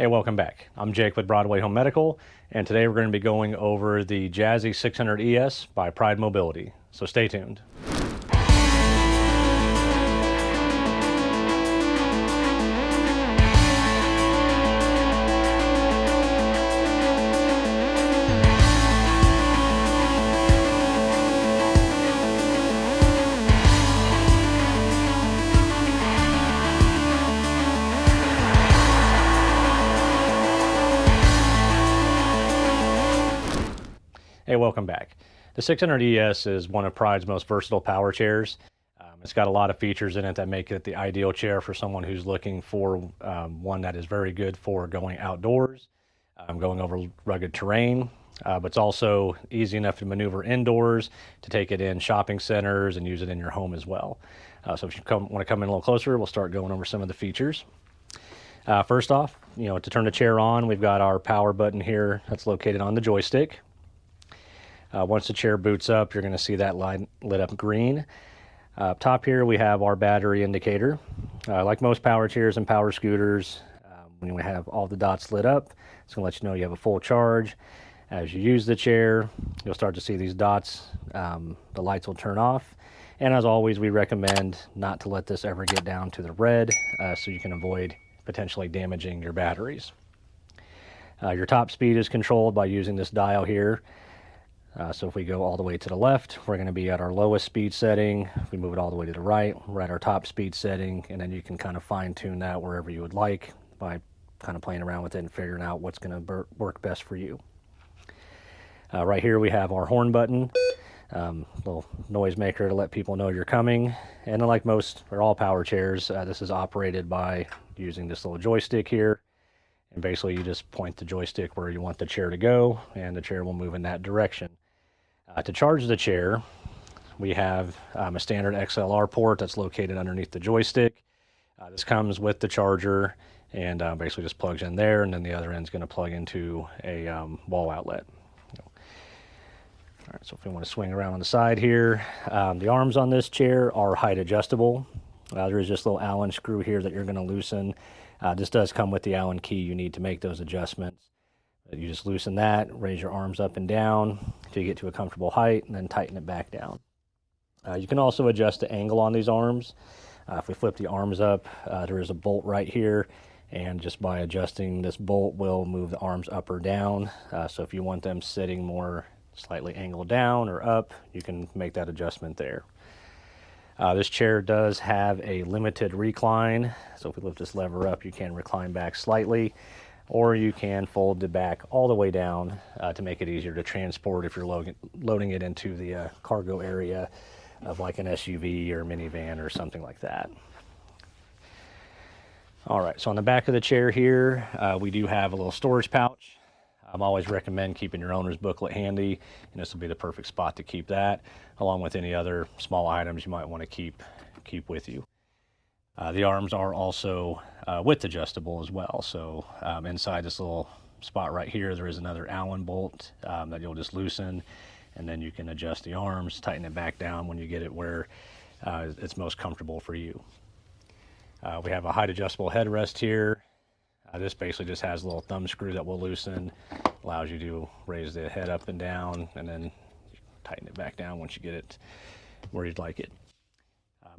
Hey, welcome back. I'm Jake with Broadway Home Medical, and today we're going to be going over the Jazzy 600 ES by Pride Mobility. So stay tuned. Hey, welcome back. The 600 ES is one of Pride's most versatile power chairs. It's got a lot of features in it that make it the ideal chair for someone who's looking for one that is very good for going outdoors, going over rugged terrain, but it's also easy enough to maneuver indoors, to take it in shopping centers and use it in your home as well. So if you want to come in a little closer, we'll start going over some of the features. First off, to turn the chair on, we've got our power button here that's located on the joystick. Once the chair boots up, you're going to see that light lit up green. Up top here, we have our battery indicator. Like most power chairs and power scooters, when we have all the dots lit up, it's going to let you know you have a full charge. As you use the chair, you'll start to see these dots. The lights will turn off. And as always, we recommend not to let this ever get down to the red, so you can avoid potentially damaging your batteries. Your top speed is controlled by using this dial here. So if we go all the way to the left, we're going to be at our lowest speed setting. If we move it all the way to the right, we're at our top speed setting, and then you can kind of fine tune that wherever you would like by kind of playing around with it and figuring out what's going to work best for you. Right here we have our horn button, little noise maker to let people know you're coming. And like most or all power chairs, this is operated by using this little joystick here. And basically you just point the joystick where you want the chair to go, and the chair will move in that direction. To charge the chair, we have a standard XLR port that's located underneath the joystick. This comes with the charger and basically just plugs in there, and then the other end is going to plug into a wall outlet. All right, so if we want to swing around on the side here, the arms on this chair are height adjustable. There is just a little Allen screw here that you're going to loosen. This does come with the Allen key you need to make those adjustments. You just loosen that, raise your arms up and down till you get to a comfortable height, and then tighten it back down. You can also adjust the angle on these arms. If we flip the arms up, there is a bolt right here, and just by adjusting this bolt, we'll move the arms up or down. So if you want them sitting more slightly angled down or up, you can make that adjustment there. This chair does have a limited recline, so if we lift this lever up, you can recline back slightly, or you can fold it back all the way down to make it easier to transport if you're loading it into the cargo area of like an SUV or minivan or something like that. All right, so on the back of the chair here, we do have a little storage pouch. I always recommend keeping your owner's booklet handy, and this will be the perfect spot to keep that, along with any other small items you might want to keep with you. The arms are also width adjustable as well. So inside this little spot right here, there is another Allen bolt that you'll just loosen, and then you can adjust the arms, tighten it back down when you get it where it's most comfortable for you. We have a height adjustable headrest here. This basically just has a little thumb screw that will loosen, allows you to raise the head up and down, and then tighten it back down once you get it where you'd like it.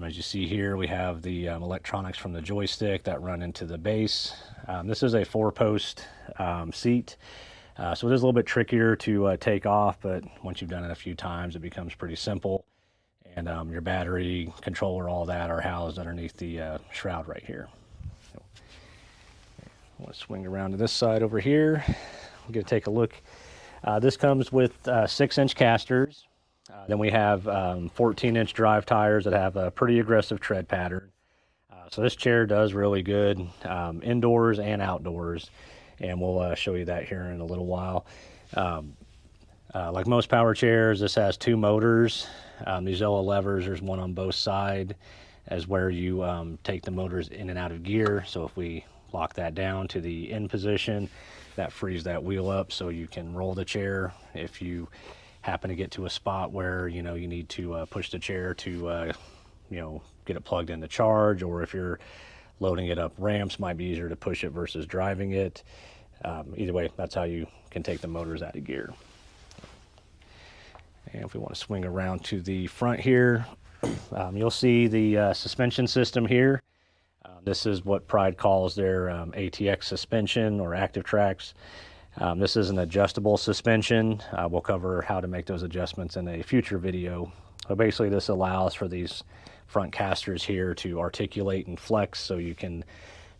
As you see here, we have the electronics from the joystick that run into the base. This is a 4-post seat, so it is a little bit trickier to take off, but once you've done it a few times, it becomes pretty simple. And your battery, controller, all that are housed underneath the shroud right here. So, I want to swing around to this side over here. We're going to take a look. This comes with 6-inch casters. Then we have 14-inch drive tires that have a pretty aggressive tread pattern. So this chair does really good indoors and outdoors, and we'll show you that here in a little while. Like most power chairs, this has 2 motors. These yellow levers, there's one on both sides, as where you take the motors in and out of gear. So if we lock that down to the in position, that frees that wheel up so you can roll the chair if you happen to get to a spot where you need to push the chair to get it plugged in to charge, or if you're loading it up ramps might be easier to push it versus driving it. Either way, that's how you can take the motors out of gear. And if we want to swing around to the front here, you'll see the suspension system here. This is what Pride calls their ATX suspension or active tracks. This is an adjustable suspension. We'll cover how to make those adjustments in a future video. But basically this allows for these front casters here to articulate and flex so you can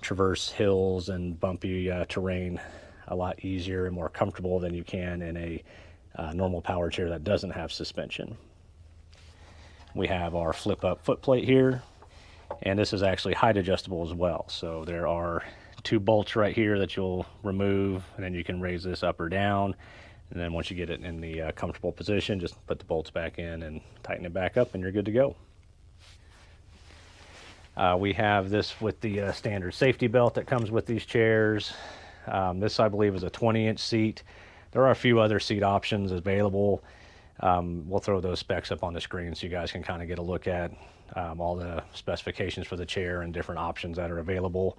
traverse hills and bumpy terrain a lot easier and more comfortable than you can in a normal power chair that doesn't have suspension. We have our flip up foot plate here, and this is actually height adjustable as well. So there are 2 bolts right here that you'll remove, and then you can raise this up or down. And then once you get it in the comfortable position, just put the bolts back in and tighten it back up and you're good to go. We have this with the standard safety belt that comes with these chairs. This I believe is a 20-inch seat. There are a few other seat options available. We'll throw those specs up on the screen so you guys can kind of get a look at all the specifications for the chair and different options that are available.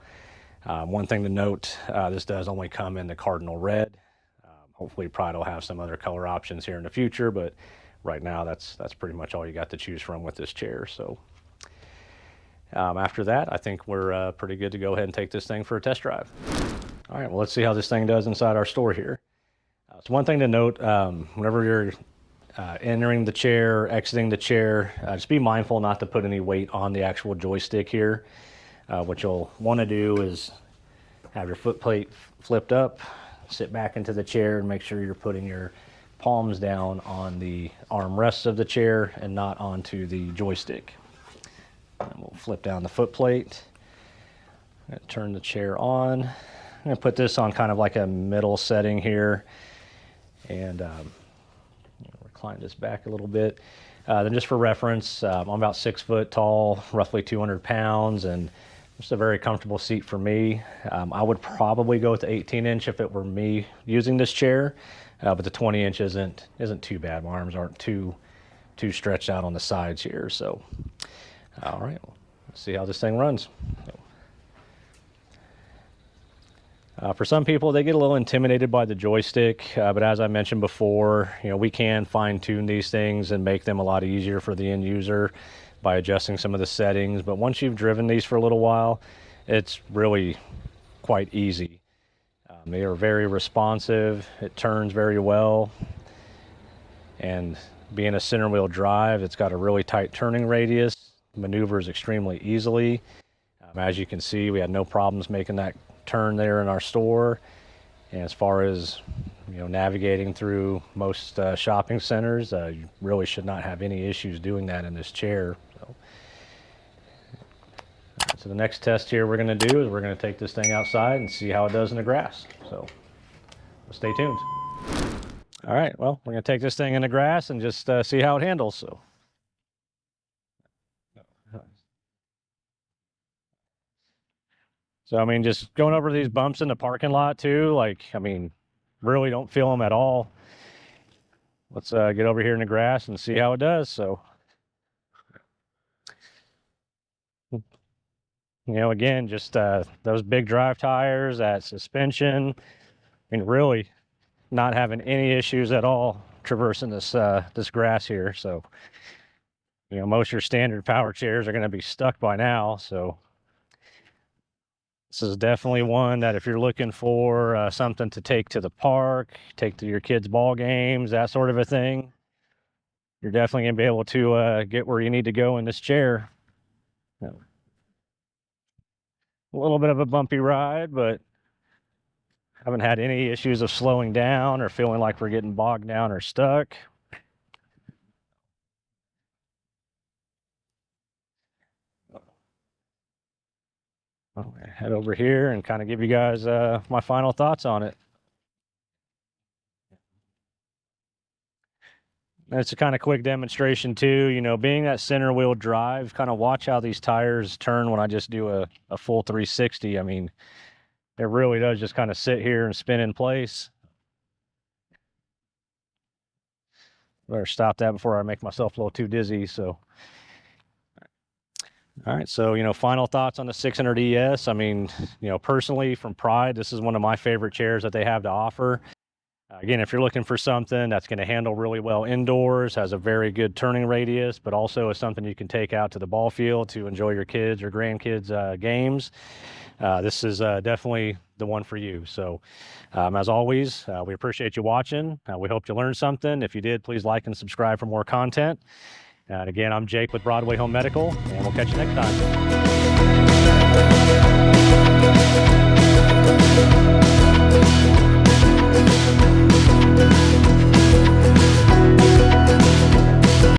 One thing to note, this does only come in the cardinal red. Hopefully Pride will have some other color options here in the future, but right now that's pretty much all you got to choose from with this chair. So after that, I think we're pretty good to go ahead and take this thing for a test drive. All right, well, let's see how this thing does inside our store here. So one thing to note, whenever you're entering the chair, exiting the chair, just be mindful not to put any weight on the actual joystick here. What you'll want to do is have your foot plate flipped up, sit back into the chair, and make sure you're putting your palms down on the armrests of the chair and not onto the joystick. And we'll flip down the foot plate, turn the chair on. I'm going to put this on kind of like a middle setting here, and recline this back a little bit. Then just for reference, I'm about 6 foot tall, roughly 200 pounds, and just a very comfortable seat for me. I would probably go with the 18-inch if it were me using this chair, but the 20-inch isn't too bad. My arms aren't too stretched out on the sides here. So, all right, well, let's see how this thing runs. For some people, they get a little intimidated by the joystick, but as I mentioned before, we can fine-tune these things and make them a lot easier for the end user by adjusting some of the settings. But once you've driven these for a little while, it's really quite easy. They are very responsive. It turns very well, and being a center wheel drive, it's got a really tight turning radius, maneuvers extremely easily. As you can see, we had no problems making that turn there in our store. And as far as navigating through most shopping centers, you really should not have any issues doing that in this chair. So the next test here we're going to do is we're going to take this thing outside and see how it does in the grass. So stay tuned. All right, well, we're going to take this thing in the grass and just see how it handles. So I mean, just going over these bumps in the parking lot too, really don't feel them at all. Let's get over here in the grass and see how it does. So, again, just those big drive tires, that suspension, really not having any issues at all traversing this grass here. So, most of your standard power chairs are going to be stuck by now. So this is definitely one that if you're looking for something to take to the park, take to your kids' ball games, that sort of a thing, you're definitely going to be able to get where you need to go in this chair. A little bit of a bumpy ride, but haven't had any issues of slowing down or feeling like we're getting bogged down or stuck. I'll head over here and kind of give you guys my final thoughts on it. And it's a kind of quick demonstration too, being that center wheel drive, kind of watch how these tires turn when I just do a full 360. I mean, it really does just kind of sit here and spin in place. Better stop that before I make myself a little too dizzy. So, All right, so final thoughts on the 600 ES. I mean, personally from Pride, this is one of my favorite chairs that they have to offer. Again, if you're looking for something that's going to handle really well indoors, has a very good turning radius, but also is something you can take out to the ball field to enjoy your kids or grandkids' games, this is definitely the one for you. So, as always, we appreciate you watching. We hope you learned something. If you did, please like and subscribe for more content. And again, I'm Jake with Broadway Home Medical, and we'll catch you next time.